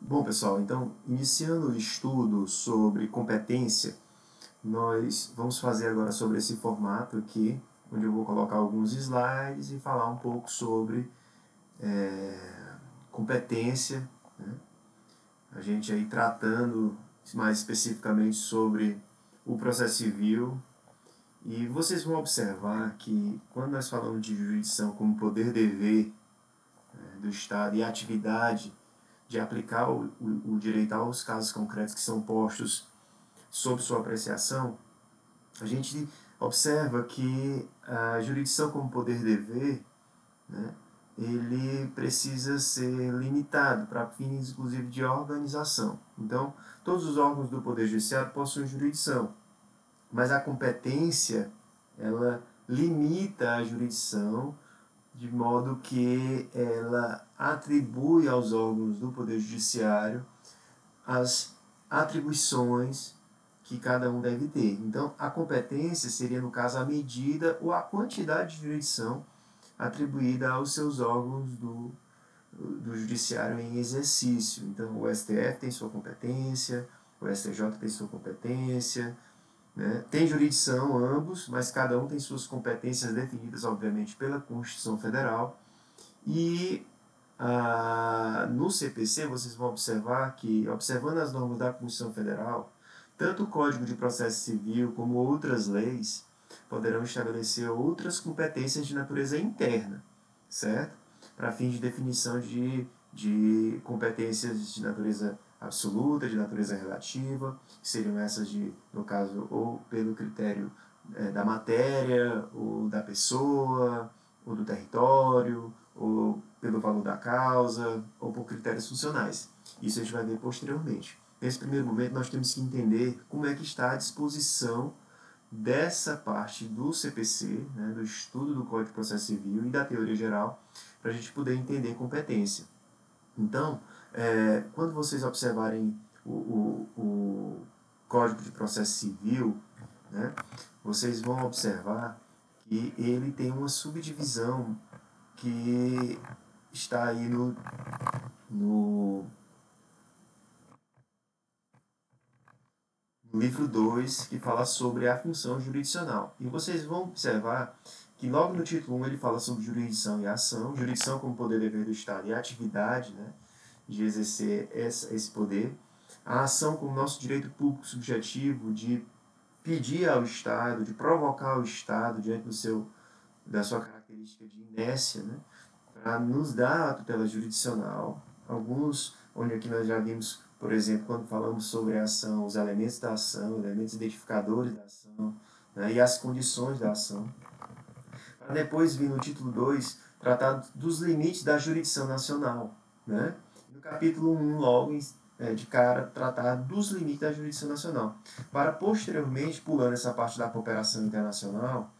Bom, pessoal, então, iniciando o estudo sobre competência, nós vamos fazer agora sobre esse formato aqui, onde eu vou colocar alguns slides e falar um pouco sobre competência, né? A gente aí tratando mais especificamente sobre o processo civil. E vocês vão observar que quando nós falamos de jurisdição como poder-dever do Estado e atividade de aplicar o direito aos casos concretos que são postos sob sua apreciação, a gente observa que a jurisdição como poder-dever, né, ele precisa ser limitado para fins, inclusive, de organização. Então, todos os órgãos do Poder Judiciário possuem jurisdição, mas a competência, ela limita a jurisdição de modo que ela atribui aos órgãos do Poder Judiciário as atribuições que cada um deve ter. Então, a competência seria, no caso, a medida ou a quantidade de jurisdição atribuída aos seus órgãos do judiciário em exercício. Então, o STF tem sua competência, o STJ tem sua competência, né? Tem jurisdição ambos, mas cada um tem suas competências definidas, obviamente, pela Constituição Federal. E no CPC, vocês vão observar que, observando as normas da Constituição Federal, tanto o Código de Processo Civil como outras leis poderão estabelecer outras competências de natureza interna, certo? Para fins de definição de competências de natureza absoluta, de natureza relativa, que seriam essas no caso, ou pelo critério da matéria, ou da pessoa, ou do território, ou pelo valor da causa, ou por critérios funcionais. Isso a gente vai ver posteriormente. Nesse primeiro momento, nós temos que entender como é que está a disposição dessa parte do CPC, né, do estudo do Código de Processo Civil e da teoria geral, para a gente poder entender competência. Então, quando vocês observarem o Código de Processo Civil, né, vocês vão observar que ele tem uma subdivisão que está aí no livro 2, que fala sobre a função jurisdicional. E vocês vão observar que logo no título 1 ele fala sobre jurisdição e ação, jurisdição como poder dever do Estado e a atividade, né, de exercer esse poder, a ação como nosso direito público subjetivo de pedir ao Estado, de provocar o Estado diante da sua característica de inércia, né, para nos dar a tutela jurisdicional. Alguns, onde aqui nós já vimos, por exemplo, quando falamos sobre a ação, os elementos da ação, elementos identificadores da ação, né, e as condições da ação. Para depois vir no título 2, tratar dos limites da jurisdição nacional. Né? No capítulo 1, logo de cara, tratar dos limites da jurisdição nacional. Para posteriormente, pulando essa parte da cooperação internacional,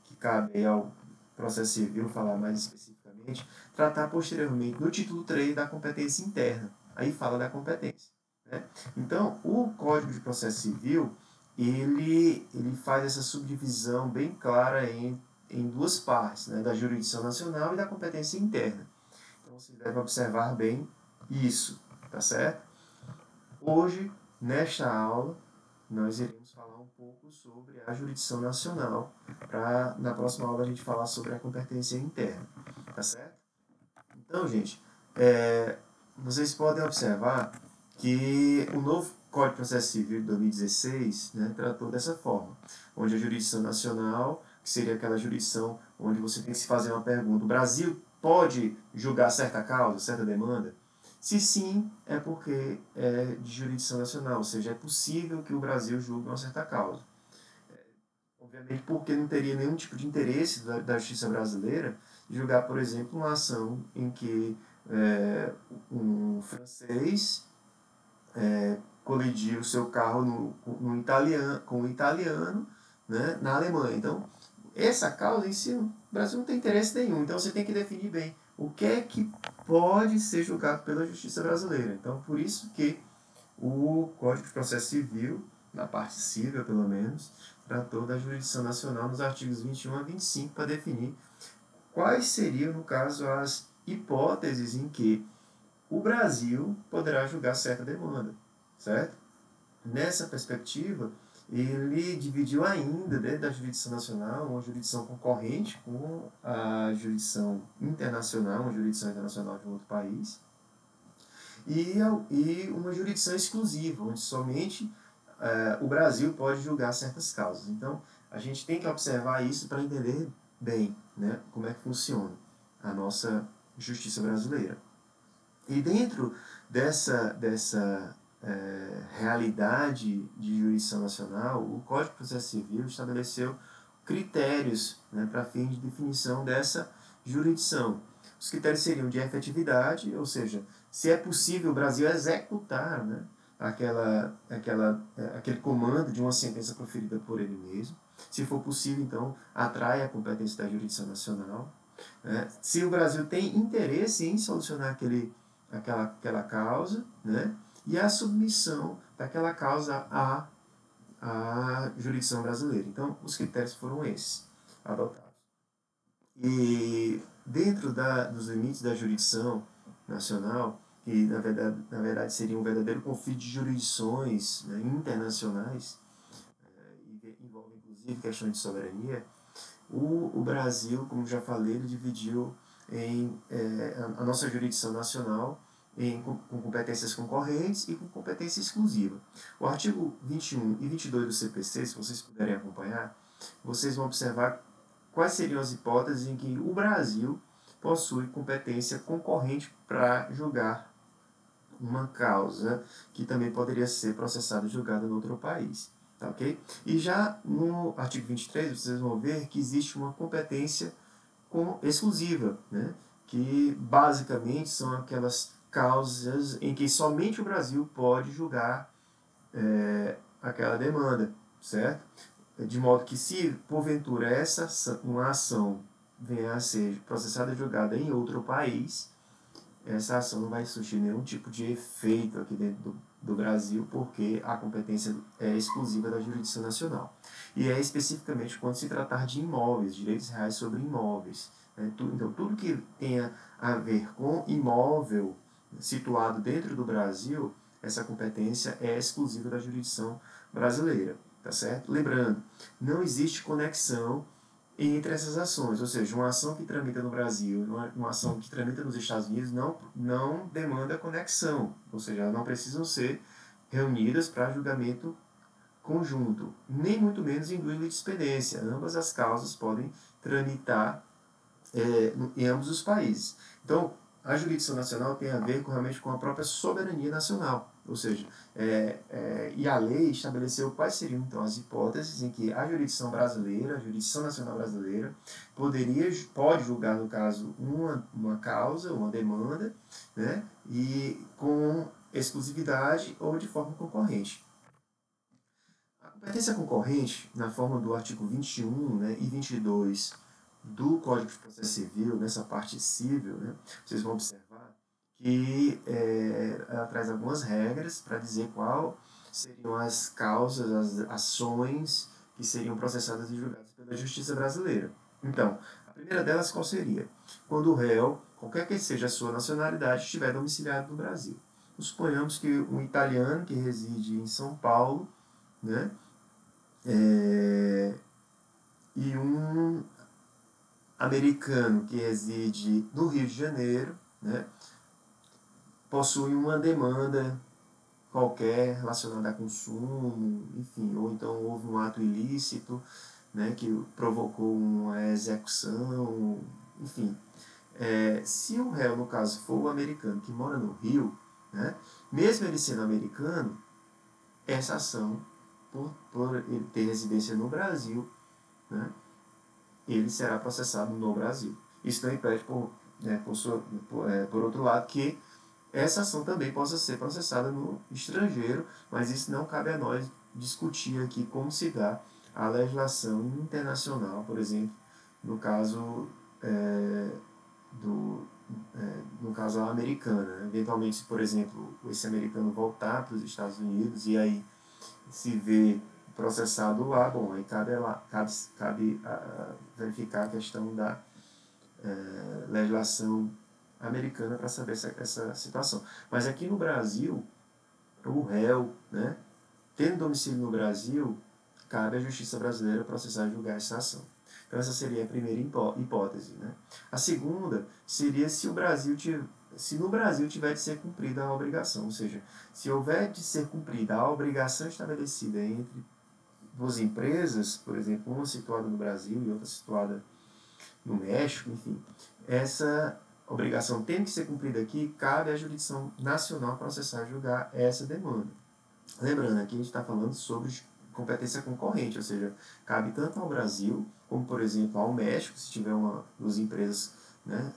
que cabe ao processo civil falar mais especificamente, tratar posteriormente no título 3 da competência interna. Aí fala da competência. Né? Então, o Código de Processo Civil, ele faz essa subdivisão bem clara em duas partes, né? Da jurisdição nacional e da competência interna. Então, vocês devem observar bem isso, tá certo? Hoje, nesta aula, nós iremos falar um pouco sobre a jurisdição nacional, para na próxima aula a gente falar sobre a competência interna, tá certo? Então, gente, vocês podem observar que o novo Código de Processo Civil de 2016, né, tratou dessa forma, onde a jurisdição nacional, que seria aquela jurisdição onde você tem que se fazer uma pergunta: o Brasil pode julgar certa causa, certa demanda? Se sim, é porque é de jurisdição nacional, ou seja, é possível que o Brasil julgue uma certa causa. Obviamente porque não teria nenhum tipo de interesse da justiça brasileira de julgar, por exemplo, uma ação em que um francês colidiu o seu carro com um italiano, né, na Alemanha. Então, essa causa em si, o Brasil não tem interesse nenhum. Então, você tem que definir bem o que é que pode ser julgado pela justiça brasileira. Então, por isso que o Código de Processo Civil, na parte civil pelo menos, tratou da jurisdição nacional nos artigos 21 a 25 para definir quais seriam, no caso, as hipóteses em que o Brasil poderá julgar certa demanda, certo? Nessa perspectiva, ele dividiu ainda, dentro da jurisdição nacional, uma jurisdição concorrente com a jurisdição internacional, uma jurisdição internacional de um outro país, e uma jurisdição exclusiva, onde somente o Brasil pode julgar certas causas. Então, a gente tem que observar isso para entender bem, né, como é que funciona a nossa justiça brasileira. E dentro dessa realidade de jurisdição nacional, o Código de Processo Civil estabeleceu critérios, né, para fim de definição dessa jurisdição. Os critérios seriam de efetividade, ou seja, se é possível o Brasil executar, né, aquele comando de uma sentença proferida por ele mesmo. Se for possível, então, atrai a competência da jurisdição nacional. Se o Brasil tem interesse em solucionar aquela causa, né, e a submissão daquela causa à jurisdição brasileira. Então, os critérios foram esses adotados. E dentro dos limites da jurisdição nacional, que na verdade seria um verdadeiro conflito de jurisdições, né, internacionais, e envolve inclusive questões de soberania, o Brasil, como já falei, ele dividiu a nossa jurisdição nacional com competências concorrentes e com competência exclusiva. O artigo 21 e 22 do CPC, se vocês puderem acompanhar, vocês vão observar quais seriam as hipóteses em que o Brasil possui competência concorrente para julgar uma causa que também poderia ser processada e julgada em outro país. Tá, ok? E já no artigo 23, vocês vão ver que existe uma competência exclusiva, né? Que basicamente são aquelas causas em que somente o Brasil pode julgar aquela demanda, certo? De modo que se porventura uma ação venha a ser processada e julgada em outro país, essa ação não vai surtir nenhum tipo de efeito aqui dentro do Brasil, porque a competência é exclusiva da jurisdição nacional. E é especificamente quando se tratar de imóveis, direitos reais sobre imóveis. Né? Então, tudo que tenha a ver com imóvel situado dentro do Brasil, essa competência é exclusiva da jurisdição brasileira. Tá certo? Lembrando, não existe conexão entre essas ações, ou seja, uma ação que tramita no Brasil e uma ação que tramita nos Estados Unidos não demanda conexão, ou seja, não precisam ser reunidas para julgamento conjunto, nem muito menos em dúvida de expediência. Ambas as causas podem tramitar em ambos os países. Então, a jurisdição nacional tem a ver realmente com a própria soberania nacional. Ou seja, e a lei estabeleceu quais seriam então as hipóteses em que a jurisdição brasileira, a jurisdição nacional brasileira, pode julgar, no caso, uma causa, uma demanda, né, e com exclusividade ou de forma concorrente. A competência concorrente, na forma do artigo 21, né, e 22 do Código de Processo Civil, nessa parte civil, né, vocês vão observar que ela traz algumas regras para dizer qual seriam as causas, as ações que seriam processadas e julgadas pela Justiça brasileira. Então, a primeira delas qual seria? Quando o réu, qualquer que seja a sua nacionalidade, estiver domiciliado no Brasil. Suponhamos que um italiano que reside em São Paulo, né, e um americano que reside no Rio de Janeiro, né, possui uma demanda qualquer relacionada a consumo, enfim, ou então houve um ato ilícito, né, que provocou uma execução, enfim. Se o réu, no caso, for o americano que mora no Rio, né, mesmo ele sendo americano, essa ação, por ele ter residência no Brasil, né, ele será processado no Brasil. Isso não impede, por outro lado, que essa ação também possa ser processada no estrangeiro, mas isso não cabe a nós discutir aqui como se dá a legislação internacional, por exemplo, no caso no caso americana. Né? Eventualmente, por exemplo, esse americano voltar para os Estados Unidos e aí se vê processado lá, bom, aí cabe verificar a questão da legislação americana para saber essa situação. Mas aqui no Brasil, o réu, né, tendo domicílio no Brasil, cabe à justiça brasileira processar e julgar essa ação. Então essa seria a primeira hipótese. Né? A segunda seria se no Brasil tiver de ser cumprida a obrigação, ou seja, se houver de ser cumprida a obrigação estabelecida entre duas empresas, por exemplo, uma situada no Brasil e outra situada no México, enfim, essa obrigação tem que ser cumprida aqui, cabe à jurisdição nacional processar e julgar essa demanda. Lembrando, aqui a gente está falando sobre competência concorrente, ou seja, cabe tanto ao Brasil, como, por exemplo, ao México, se tiver duas empresas, né,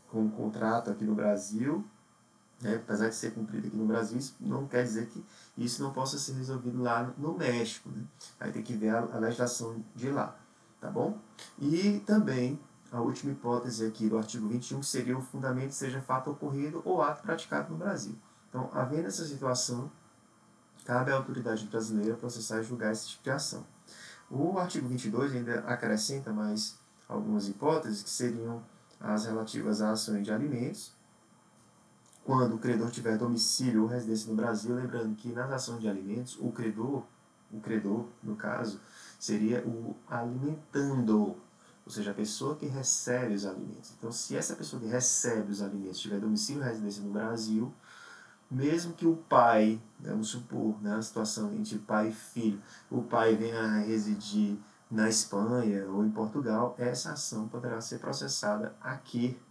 com um contrato aqui no Brasil, né, apesar de ser cumprido aqui no Brasil, isso não quer dizer que isso não possa ser resolvido lá no México. Né? Aí tem que ver a legislação de lá, tá bom? E também a última hipótese aqui do artigo 21, que seria o fundamento seja fato ocorrido ou ato praticado no Brasil. Então, havendo essa situação, cabe à autoridade brasileira processar e julgar esse tipo de ação. O artigo 22 ainda acrescenta mais algumas hipóteses, que seriam as relativas a ações de alimentos, quando o credor tiver domicílio ou residência no Brasil, lembrando que nas ações de alimentos, o credor, no caso, seria o alimentando, ou seja, a pessoa que recebe os alimentos. Então, se essa pessoa que recebe os alimentos tiver domicílio ou residência no Brasil, mesmo que o pai, vamos supor, né, a situação entre pai e filho, o pai venha a residir na Espanha ou em Portugal, essa ação poderá ser processada aqui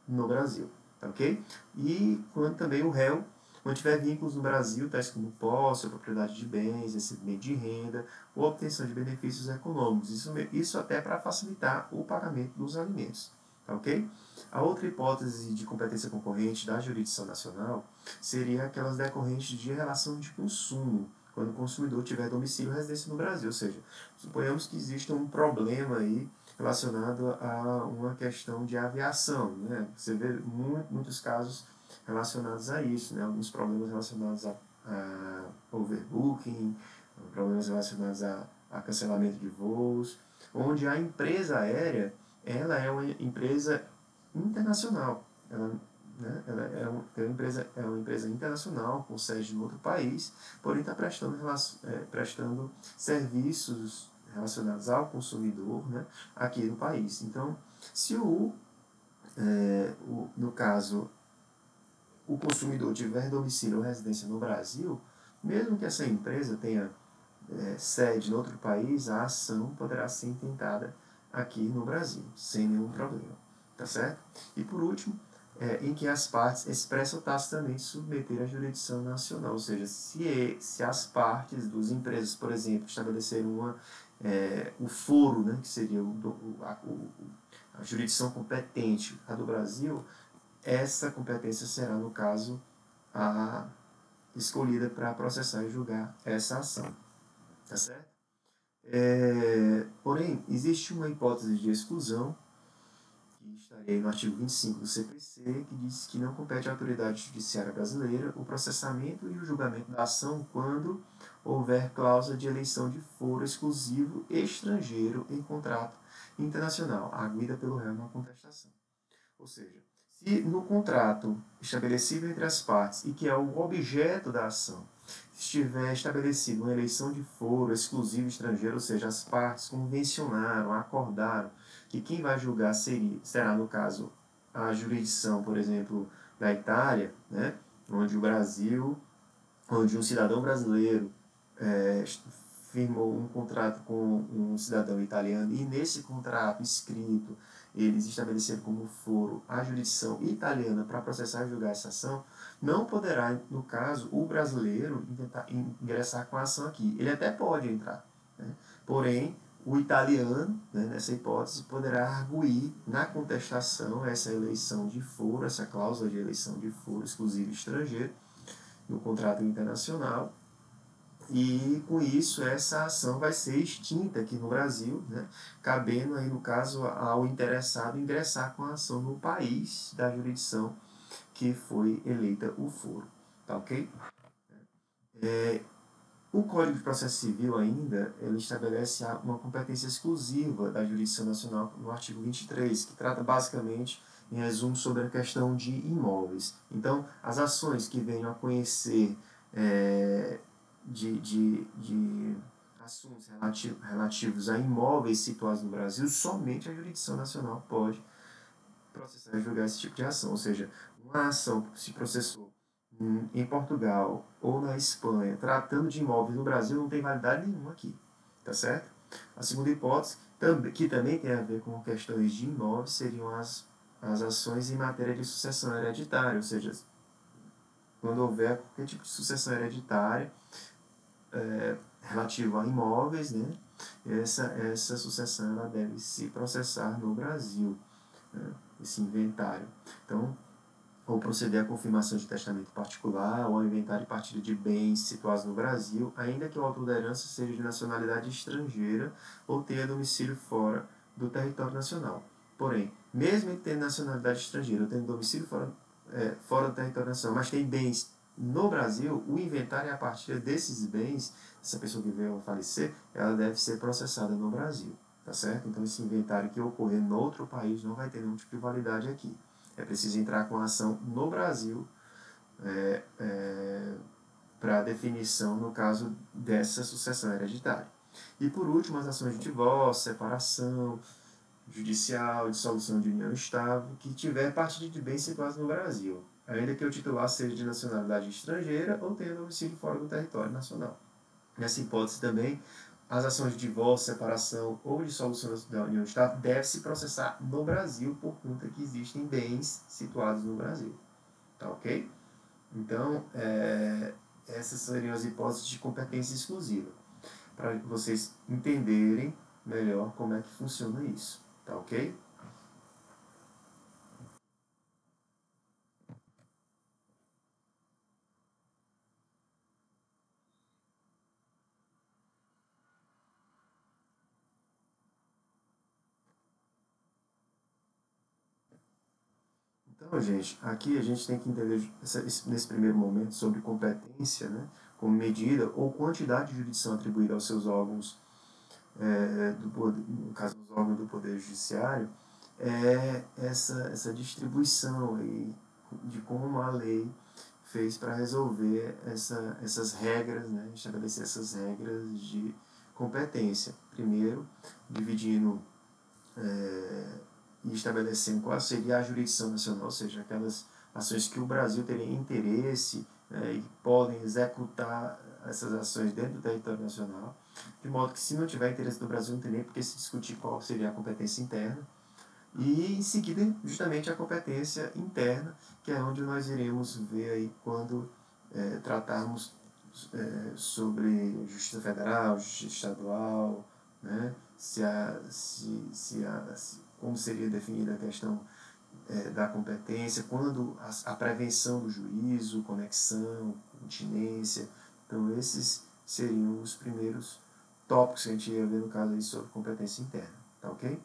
no Brasil, tá ok? E quando também o réu mantiver vínculos no Brasil, tais como posse, propriedade de bens, recebimento de renda ou obtenção de benefícios econômicos. Isso até para facilitar o pagamento dos alimentos. Tá ok? A outra hipótese de competência concorrente da jurisdição nacional seria aquelas decorrentes de relação de consumo, quando o consumidor tiver domicílio e residência no Brasil. Ou seja, suponhamos que exista um problema aí relacionado a uma questão de aviação. Né? Você vê muitos casos relacionados a isso, né? Alguns problemas relacionados a overbooking, problemas relacionados a cancelamento de voos, onde a empresa aérea ela é uma empresa internacional. Ela é uma empresa internacional com sede em outro país, porém está prestando serviços relacionados ao consumidor, né, aqui no país. Então, se no caso, o consumidor tiver domicílio ou residência no Brasil, mesmo que essa empresa tenha sede em outro país, a ação poderá ser intentada aqui no Brasil, sem nenhum problema. Tá certo? E por último, em que as partes expressam tacitamente submeter à jurisdição nacional, ou seja, se as partes das empresas, por exemplo, estabelecerem o foro, né, que seria a jurisdição competente, a do Brasil, essa competência será, no caso, a escolhida para processar e julgar essa ação. Tá certo? Porém, existe uma hipótese de exclusão, que estaria no artigo 25 do CPC, que diz que não compete à autoridade judiciária brasileira o processamento e o julgamento da ação quando houver cláusula de eleição de foro exclusivo estrangeiro em contrato internacional, arguida pelo réu na contestação. Ou seja, se no contrato estabelecido entre as partes e que é o objeto da ação estiver estabelecido uma eleição de foro exclusivo estrangeiro, ou seja, as partes convencionaram, acordaram que quem vai julgar será, no caso, a jurisdição, por exemplo, da Itália, né, onde um cidadão brasileiro firmou um contrato com um cidadão italiano e nesse contrato escrito eles estabeleceram como foro a jurisdição italiana para processar e julgar essa ação, não poderá, no caso, o brasileiro tentar ingressar com a ação aqui. Ele até pode entrar, né? Porém, o italiano, né, nessa hipótese, poderá arguir na contestação essa eleição de foro, essa cláusula de eleição de foro exclusivo estrangeiro no contrato internacional, e com isso essa ação vai ser extinta aqui no Brasil, né? Cabendo aí no caso ao interessado ingressar com a ação no país da jurisdição que foi eleita o foro, tá ok? O Código de Processo Civil ainda, ele estabelece uma competência exclusiva da jurisdição nacional no artigo 23, que trata basicamente em resumo, sobre a questão de imóveis. Então, as ações que venham a conhecer de assuntos relativos a imóveis situados no Brasil, somente a jurisdição nacional pode processar e julgar esse tipo de ação. Ou seja, uma ação que se processou em Portugal ou na Espanha, tratando de imóveis no Brasil, não tem validade nenhuma aqui. Tá certo? A segunda hipótese, que também tem a ver com questões de imóveis, seriam as ações em matéria de sucessão hereditária, ou seja, quando houver qualquer tipo de sucessão hereditária relativa a imóveis, né, essa sucessão ela deve se processar no Brasil, né, esse inventário. Então, ou proceder à confirmação de testamento particular ou ao inventário e partilha de bens situados no Brasil, ainda que o autor da herança seja de nacionalidade estrangeira ou tenha domicílio fora do território nacional. Porém, mesmo ele tendo nacionalidade estrangeira ou tendo domicílio fora do território nacional, mas tem bens no Brasil, o inventário e a partilha desses bens, essa pessoa que veio a falecer, ela deve ser processada no Brasil. Tá certo? Então, esse inventário que ocorrer no outro país não vai ter nenhum tipo de validade aqui. É preciso entrar com a ação no Brasil para definição no caso dessa sucessão hereditária. E por último, as ações de divórcio, separação, judicial, dissolução de união estável, que tiver partilha de bens situados no Brasil, ainda que o titular seja de nacionalidade estrangeira ou tenha domicílio fora do território nacional. Nessa hipótese também, as ações de divórcio, separação ou dissolução da união estável devem se processar no Brasil por conta que existem bens situados no Brasil. Tá ok? Então, essas seriam as hipóteses de competência exclusiva, para vocês entenderem melhor como é que funciona isso. Tá ok? Então, gente, aqui a gente tem que entender nesse primeiro momento sobre competência, né, como medida ou quantidade de jurisdição atribuída aos seus órgãos, no caso dos órgãos do Poder Judiciário, essa distribuição aí de como a lei fez para resolver essas regras, né, estabelecer essas regras de competência. Primeiro, dividindo e estabelecendo qual seria a jurisdição nacional, ou seja, aquelas ações que o Brasil teria interesse, né, e podem executar essas ações dentro do território nacional, de modo que se não tiver interesse do Brasil, não tem nem por que se discutir qual seria a competência interna, e em seguida justamente a competência interna, que é onde nós iremos ver aí quando tratarmos sobre Justiça Federal, Justiça Estadual, né? Como seria definida a questão da competência, quando a prevenção do juízo, conexão, continência. Então, esses seriam os primeiros tópicos que a gente ia ver no caso aí sobre competência interna. Tá ok?